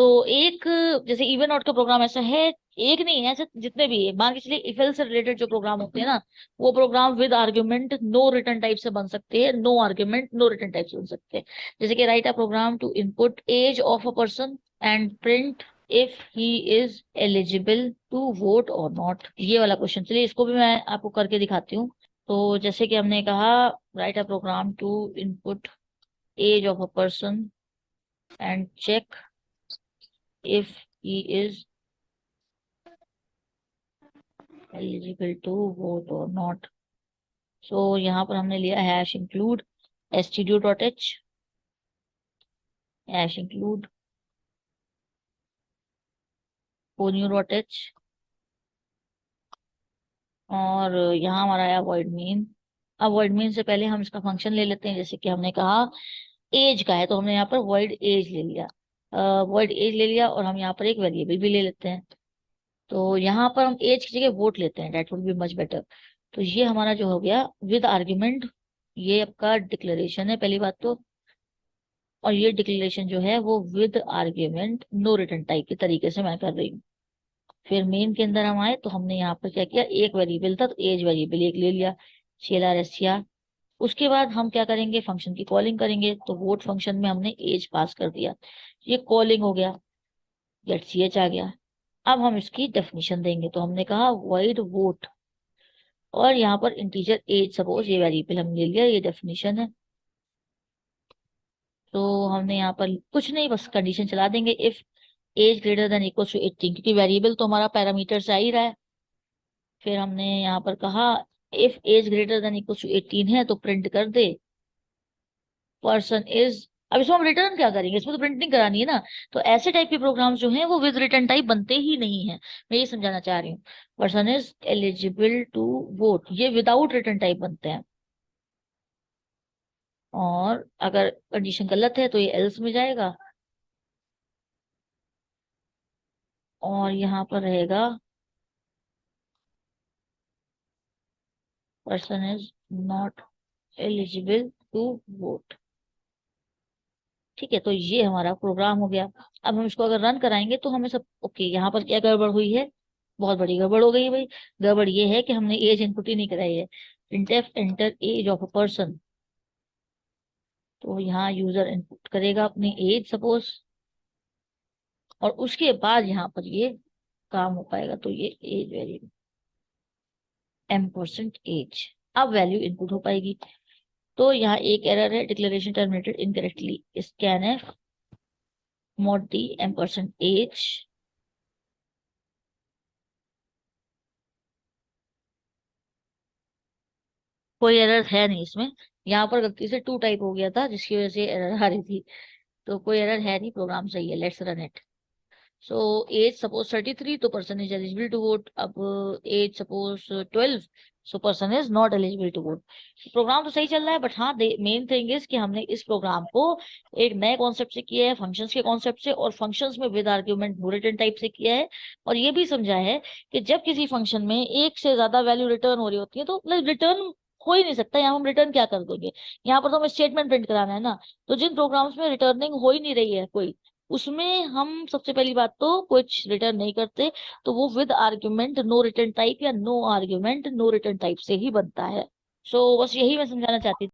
तो एक जैसे इवन आउट का प्रोग्राम ऐसा है, एक नहीं है, ऐसे जितने भी है मान के चलिए, इफ एल्स से रिलेटेड जो प्रोग्राम होते हैं ना, वो program with argument no return type से बन सकते हैं, no argument no return type से बन सकते हैं। जैसे कि write a program to input age of a person and print if he is eligible to vote और नॉट, ये वाला क्वेश्चन। चलिए इसको भी मैं आपको करके दिखाती हूँ। तो जैसे कि हमने कहा, write a program to input age of a person and check if he is eligible to vote or not। So यहाँ पर हमने लिया hash include stdio.h, hash include ponyo.h, और यहाँ हमारा आया void main। अब void main से पहले हम इसका फंक्शन ले लेते हैं। जैसे कि हमने कहा एज का है, तो हमने यहाँ पर void एज ले लिया, void एज ले लिया, और हम यहाँ पर एक वेरिएबल भी ले लेते हैं। तो यहाँ पर हम एज की जगह वोट लेते हैं, that would be much better. तो ये हमारा जो हो गया विद आर्ग्यूमेंट, ये आपका डिक्लेरेशन है पहली बात तो। और ये डिक्लेरेशन जो है वो with argument no return type के तरीके से मैं कर रही हूँ। फिर मेन के अंदर हम आए तो हमने यहाँ पर क्या किया, एक वेरिएबल था तो एज वेरिएबल एक ले लिया, CLR SCR। उसके बाद हम क्या करेंगे, फंक्शन की कॉलिंग करेंगे। तो वोट फंक्शन में हमने एज पास कर दिया, ये कॉलिंग हो गया, गेट CH आ गया। अब हम इसकी डेफिनेशन देंगे। तो हमने कहा वॉइड वोट, और यहाँ पर इंटीजर एज सपोज ये वेरिएबल हम ले लिया, ये डेफिनेशन है। तो हमने यहाँ पर कुछ नहीं, बस कंडीशन चला देंगे, if age greater than equal to 18, क्योंकि वेरिएबल तो हमारा पैरामीटर से आ ही रहा है। फिर हमने यहाँ पर कहा if age greater than equal to 18 है तो प्रिंट कर दे पर्सन इज। अब इसमें हम रिटर्न क्या करेंगे, इसमें तो प्रिंट नहीं करानी है ना। तो ऐसे टाइप के प्रोग्राम्स जो हैं वो विद रिटर्न टाइप बनते ही नहीं है, मैं ये समझाना चाह रही हूँ। Person is eligible to vote, ये विदाउट रिटर्न टाइप बनते हैं। और अगर कंडीशन गलत है तो ये एल्स में जाएगा, और यहाँ पर रहेगा person is not eligible to vote. ठीक है, तो ये हमारा प्रोग्राम हो गया। अब हम इसको अगर रन कराएंगे तो हमें सब ओके। यहाँ पर क्या गड़बड़ हुई है, बहुत बड़ी गड़बड़ हो गई भाई। गड़बड़ ये है कि हमने एज इनपुट ही नहीं कराई है। printf enter age of a person, तो यहाँ यूजर इनपुट करेगा अपनी एज सपोज, और उसके बाद यहाँ पर ये काम हो पाएगा। तो ये एज वैल्यू M%Age, अब वैल्यू इनपुट हो पाएगी। तो यहाँ एक एरर है, declaration terminated incorrectly, scanf mod d M%Age। कोई एरर है नहीं इसमें, यहाँ पर गलती से टू टाइप हो गया था जिसकी वजह से एरर आ रही थी। तो कोई एरर है नहीं, प्रोग्राम सही है, let's run it. So age suppose 33, तो person is eligible to vote. अब age suppose 12, so person is not eligible to vote. Program तो सही चल रहा है, बट हाँ मेन थिंग इज कि हमने इस प्रोग्राम को एक नए कॉन्सेप्ट से किया है, फंक्शंस के कॉन्सेप्ट से, और फंक्शंस में with argument no return type से किया है। और ये भी समझा है कि जब किसी फंक्शन में एक से ज्यादा वैल्यू रिटर्न हो रही होती है तो रिटर्न हो ही नहीं सकता, यहाँ हम रिटर्न क्या कर देंगे, यहाँ पर तो हमें स्टेटमेंट प्रिंट कराना है ना। तो जिन प्रोग्राम्स में रिटर्निंग हो ही नहीं रही है कोई, उसमें हम सबसे पहली बात तो कुछ रिटर्न नहीं करते। तो वो with argument no return type या no argument no return type से ही बनता है। सो बस यही मैं समझाना चाहती थी।